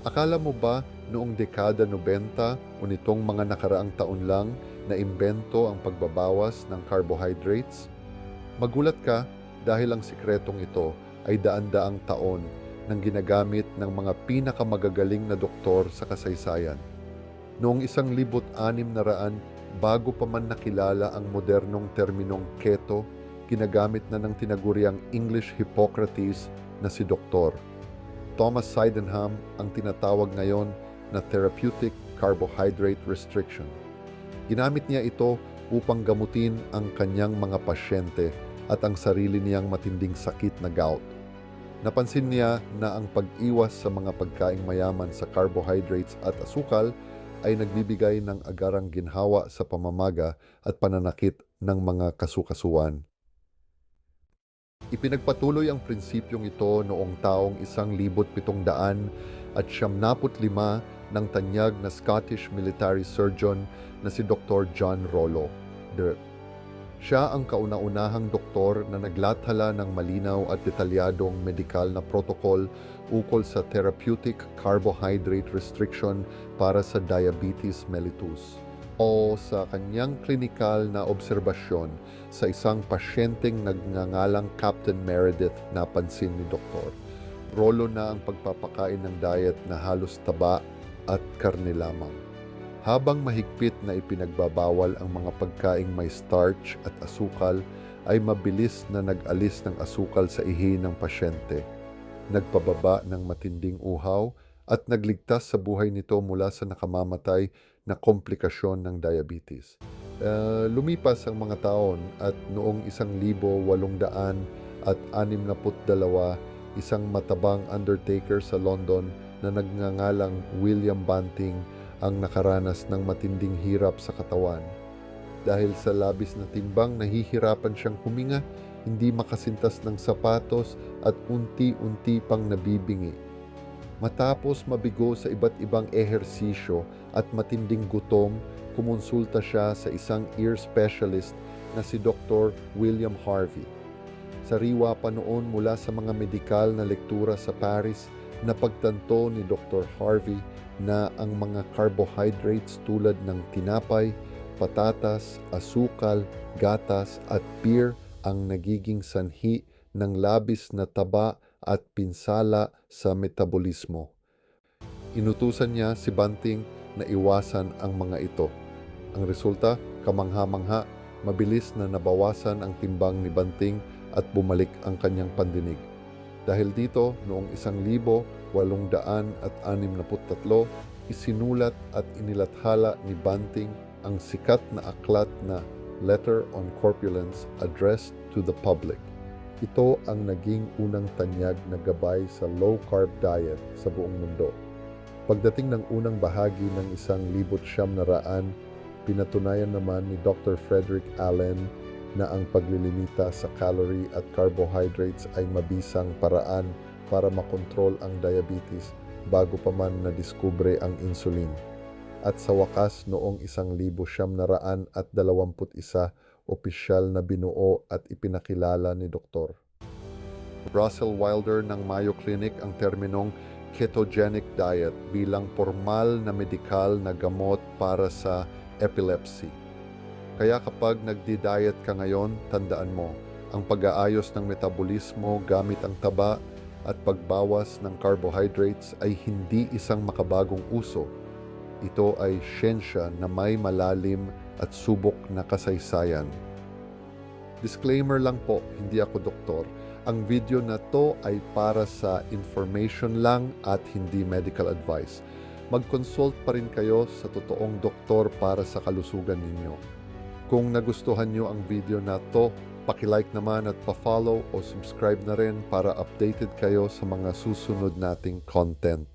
Akala mo ba noong dekada 90 o nitong mga nakaraang taon lang na imbento ang pagbabawas ng carbohydrates? Magulat ka dahil ang sikretong ito ay daan-daang taon nang ginagamit ng mga pinakamagagaling na doktor sa kasaysayan. Noong 1600 bago pa man nakilala ang modernong terminong keto, ginagamit na ng tinaguriang English Hippocrates na si Dr. Thomas Sydenham ang tinatawag ngayon na therapeutic carbohydrate restriction. Ginamit niya ito upang gamutin ang kanyang mga pasyente at ang sarili niyang matinding sakit na gout. Napansin niya na ang pag-iwas sa mga pagkaing mayaman sa carbohydrates at asukal ay nagbibigay ng agarang ginhawa sa pamamaga at pananakit ng mga kasukasuan. Ipinagpatuloy ang prinsipyong ito noong taong 1775 ng tanyag na Scottish military surgeon na si Dr. John Rollo, DIRT. Siya ang kauna-unahang doktor na naglathala ng malinaw at detalyadong medikal na protocol ukol sa therapeutic carbohydrate restriction para sa diabetes mellitus o sa kanyang klinikal na obserbasyon sa isang pasyenteng nagngangalang Captain Meredith. Napansin ni Dr. Rollo na ang pagpapakain ng diet na halos taba at karne lamang. Habang mahigpit na ipinagbabawal ang mga pagkaing may starch at asukal, ay mabilis na nag-alis ng asukal sa ihi ng pasyente, nagpababa ng matinding uhaw at nagligtas sa buhay nito mula sa nakamamatay na komplikasyon ng diabetes. Lumipas ang mga taon at noong 1862, isang matabang undertaker sa London na nagngangalang William Banting ang nakaranas ng matinding hirap sa katawan. Dahil sa labis na timbang, nahihirapan siyang huminga, hindi makasintas ng sapatos at unti-unti pang nabibingi. Matapos mabigo sa iba't ibang ehersisyo at matinding gutom, kumonsulta siya sa isang ear specialist na si Dr. William Harvey. Sariwa pa noon mula sa mga medikal na lektura sa Paris, napagtanto ni Dr. Harvey na ang mga carbohydrates tulad ng tinapay, patatas, asukal, gatas at beer ang nagiging sanhi ng labis na taba at pinsala sa metabolismo. Inutusan niya si Banting na iwasan ang mga ito. Ang resulta, kamangha-mangha, mabilis na nabawasan ang timbang ni Banting at bumalik ang kanyang pandinig. Dahil dito, noong 1863, isinulat at inilathala ni Banting ang sikat na aklat na Letter on Corpulence Addressed to the Public. Ito ang naging unang tanyag na gabay sa low-carb diet sa buong mundo. Pagdating ng unang bahagi ng 1900, pinatunayan naman ni Dr. Frederick Allen na ang paglilimita sa calorie at carbohydrates ay mabisang paraan para makontrol ang diabetes bago pa man nadiskubre ang insulin. At sa wakas noong 1921, opisyal na binuo at ipinakilala ni Dr. Russell Wilder ng Mayo Clinic ang terminong ketogenic diet bilang formal na medikal na gamot para sa epilepsy. Kaya kapag nagdi-diet ka ngayon, tandaan mo, ang pag-aayos ng metabolismo gamit ang taba at pagbawas ng carbohydrates ay hindi isang makabagong uso. Ito ay siyensya na may malalim at subok na kasaysayan. Disclaimer lang po, hindi ako doktor. Ang video na to ay para sa information lang at hindi medical advice. Mag-consult pa rin kayo sa totoong doktor para sa kalusugan ninyo. Kung nagustuhan nyo ang video na to, paki-like naman at pa-follow o subscribe na rin para updated kayo sa mga susunod nating content.